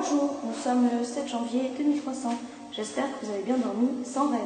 Bonjour, nous sommes le 7 janvier 2300. J'espère que vous avez bien dormi sans rêve.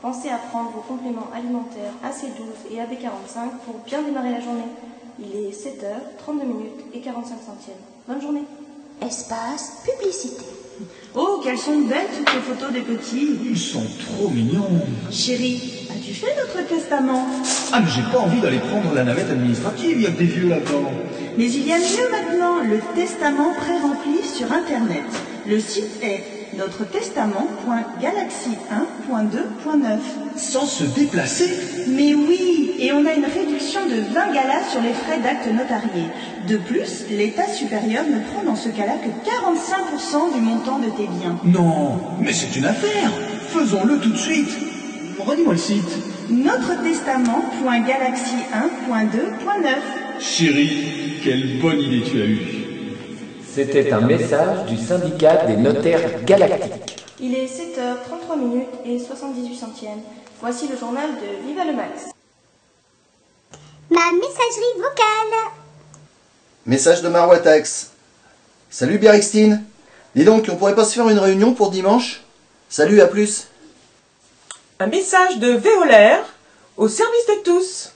Pensez à prendre vos compléments alimentaires AC12 et AB45 pour bien démarrer la journée. Il est 7h32 et 45 centièmes. Bonne journée. Espace publicité. Oh, quelles sont belles toutes les photos des petits. Ils sont trop mignons. Chérie, as-tu fait notre testament? Ah, mais j'ai pas envie d'aller prendre la navette administrative, il y a que des vieux là-dedans. Mais il y a mieux maintenant, le testament pré-rempli sur Internet. Le site est notretestament.galaxy1.2.9. Sans se déplacer? Mais oui, et on a une réduction de 20 galas sur les frais d'actes notariés. De plus, l'État supérieur ne prend dans ce cas-là que 45% du montant de tes biens. Non, mais c'est une affaire. Faisons-le tout de suite. Redis-moi le site. Notretestament.galaxy1.2.9. Chérie, quelle bonne idée tu as eue. C'était un message du syndicat des notaires galactiques. Il est 7h33 et 78 centièmes. Voici le journal de Viva le Max. Ma messagerie vocale. Message de Marouatex. Salut Biarixtine. Dis donc, on pourrait pas se faire une réunion pour dimanche? Salut, à plus. Un message de Véolaire au service de tous.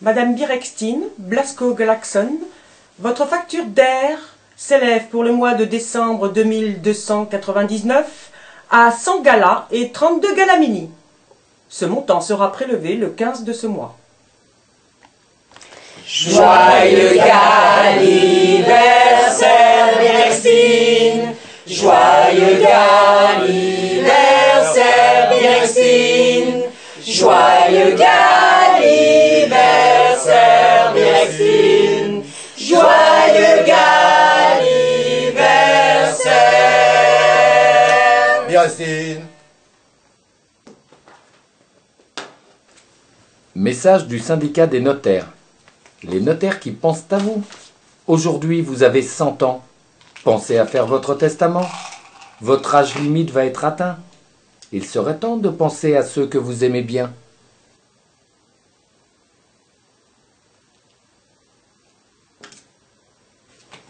Madame Birextine, Blasco Galaxon, votre facture d'air s'élève pour le mois de décembre 2299 à 100 galas et 32 galas mini. Ce montant sera prélevé le 15 de ce mois. Joyeux anniversaire Birextine, joyeux anniversaire Birextine, joyeux anniversaire Birextine, joyeux anniversaire Birextine. Message du syndicat des notaires. Les notaires qui pensent à vous. Aujourd'hui, vous avez 100 ans. Pensez à faire votre testament. Votre âge limite va être atteint. Il serait temps de penser à ceux que vous aimez bien.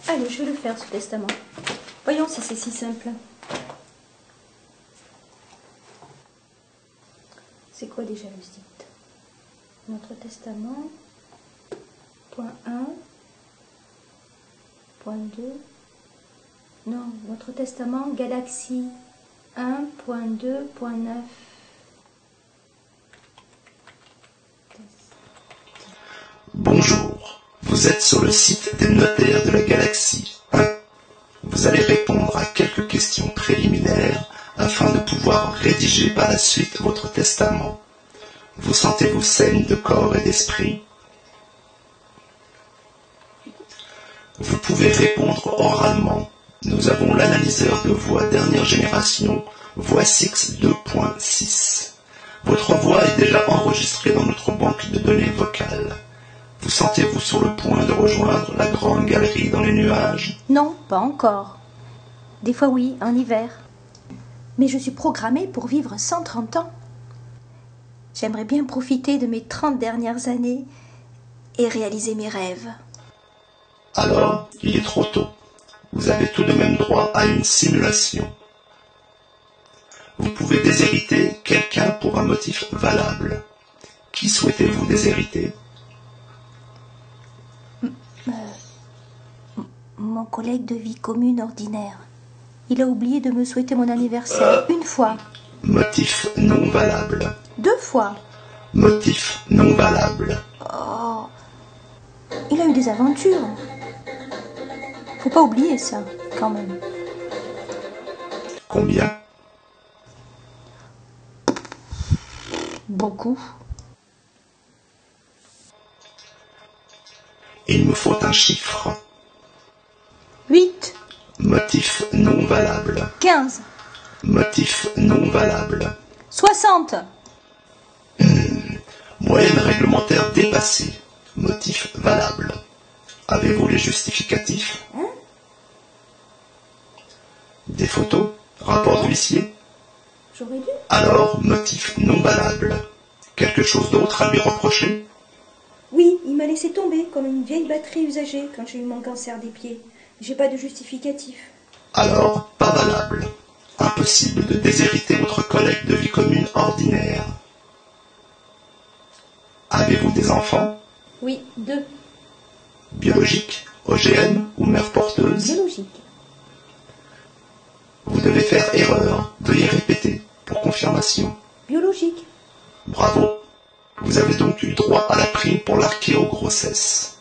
Allez, je vais le faire, ce testament. Voyons si c'est si simple. C'est quoi déjà le site? Notre testament, point 1, point 2, non, notre testament, Galaxy 1.2.9. Bonjour, vous êtes sur le site des notaires de la Galaxie 1. Vous allez répondre à quelques questions préliminaires afin de pouvoir rédiger par la suite votre testament. Vous sentez-vous saine de corps et d'esprit? Vous pouvez répondre oralement. Nous avons l'analyseur de voix dernière génération, Voicix 2.6. Votre voix est déjà enregistrée dans notre banque de données vocales. Vous sentez-vous sur le point de rejoindre la grande galerie dans les nuages? Non, pas encore. Des fois oui, en hiver. Mais je suis programmée pour vivre 130 ans. J'aimerais bien profiter de mes 30 dernières années et réaliser mes rêves. Alors, il est trop tôt. Vous avez tout de même droit à une simulation. Vous pouvez déshériter quelqu'un pour un motif valable. Qui souhaitez-vous déshériter? Mon collègue de vie commune ordinaire. Il a oublié de me souhaiter mon anniversaire une fois. Motif non valable. 2 fois. Motif non valable. Oh, il a eu des aventures. Faut pas oublier ça, quand même. Combien? Beaucoup. Il me faut un chiffre. 8. Motif non valable. 15. Motif non valable. 60. Moyenne réglementaire dépassée. Motif valable. Avez-vous les justificatifs? Des photos? Rapport d'huissier? J'aurais dû. Alors, motif non valable. Quelque chose d'autre à lui reprocher? Oui, il m'a laissé tomber comme une vieille batterie usagée quand j'ai eu mon cancer des pieds. J'ai pas de justificatif. Alors, pas valable. Impossible de déshériter votre collègue de vie commune ordinaire. Avez-vous des enfants? Oui, 2. Biologiques, OGM ou mère porteuse? Biologiques. Vous devez faire erreur. Veuillez répéter pour confirmation. Biologiques. Bravo. Vous avez donc eu droit à la prime pour l'archéogrossesse.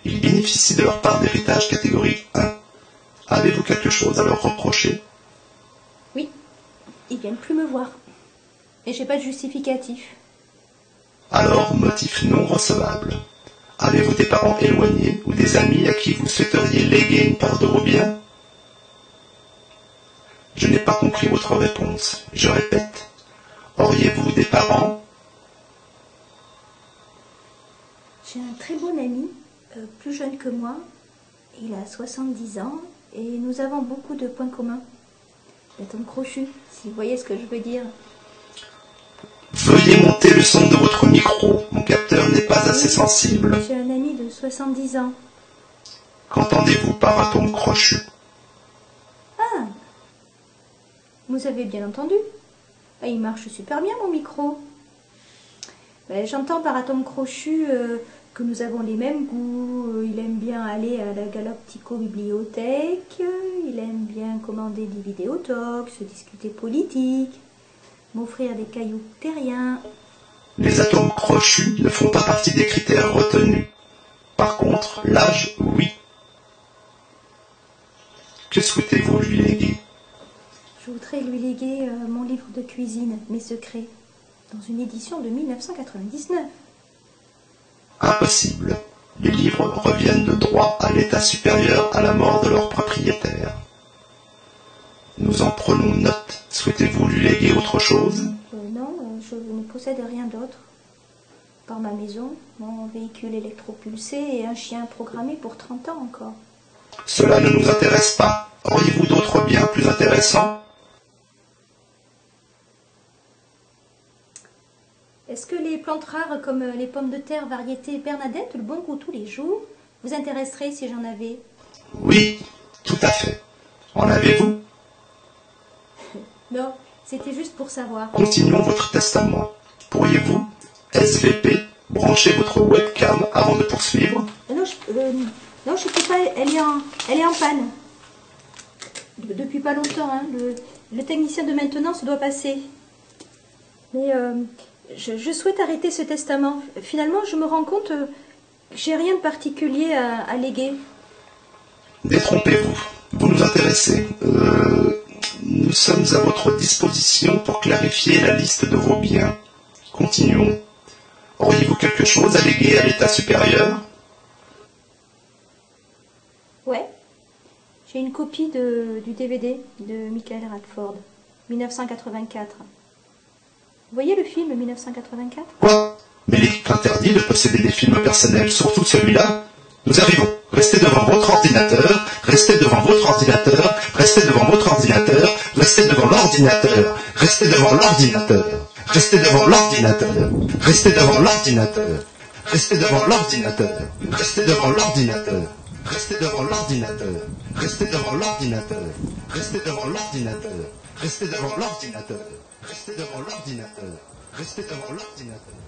Ils bénéficient de leur part d'héritage catégorie 1. Avez-vous quelque chose à leur reprocher? Oui, ils viennent plus me voir. Et j'ai pas de justificatif. Alors, motif non recevable. Avez-vous des parents éloignés ou des amis à qui vous souhaiteriez léguer une part de vos biens? Je n'ai pas compris votre réponse. Je répète. Auriez-vous des parents? J'ai un très bon ami, plus jeune que moi. Il a 70 ans et nous avons beaucoup de points communs. D'atomes crochus, si vous voyez ce que je veux dire. Veuillez monter le son de votre micro. Mon capteur n'est pas assez sensible. J'ai un ami de 70 ans. Qu'entendez-vous par atome crochu? Ah, vous avez bien entendu. Ah, il marche super bien mon micro. Ben, j'entends par atome crochu que nous avons les mêmes goûts. Il aime bien aller à la Galactico-bibliothèque. Il aime bien commander des vidéotalks, se discuter politique, m'offrir des cailloux terriens. Les atomes crochus ne font pas partie des critères retenus. Par contre, l'âge, oui. Que souhaitez-vous lui léguer? Je voudrais lui léguer mon livre de cuisine, Mes secrets, dans une édition de 1999. Impossible. Les livres reviennent de droit à l'état supérieur à la mort de leur propriétaire. Nous en prenons note. Souhaitez-vous lui léguer autre chose? Non, je ne possède rien d'autre. Par ma maison, mon véhicule électropulsé et un chien programmé pour 30 ans encore. Cela ne nous intéresse pas. Auriez-vous d'autres biens plus intéressants? Est-ce que les plantes rares comme les pommes de terre variété Bernadette, le bon goût tous les jours, vous intéresseraient si j'en avais? Oui, tout à fait. En avez-vous? Non, c'était juste pour savoir. Continuons votre testament. Pourriez-vous, SVP, brancher votre webcam avant de poursuivre? Non, je peux pas, elle est en panne. Depuis pas longtemps, hein. Le technicien de maintenance doit passer. Mais je souhaite arrêter ce testament. Finalement, je me rends compte que j'ai rien de particulier à léguer. Détrompez-vous, vous nous intéressez. Nous sommes à votre disposition pour clarifier la liste de vos biens. Continuons. Auriez-vous quelque chose à léguer à l'état supérieur? Ouais. J'ai une copie du DVD de Michael Radford, 1984. Vous voyez le film 1984? Quoi? Mais il est interdit de posséder des films personnels, surtout celui-là. Nous arrivons. Restez devant votre ordinateur, restez devant votre ordinateur, restez devant votre ordinateur, restez devant l'ordinateur, restez devant l'ordinateur, restez devant l'ordinateur, restez devant l'ordinateur, restez devant l'ordinateur, restez devant l'ordinateur, restez devant l'ordinateur, restez devant l'ordinateur, restez devant l'ordinateur, restez devant l'ordinateur, restez devant l'ordinateur, restez devant l'ordinateur.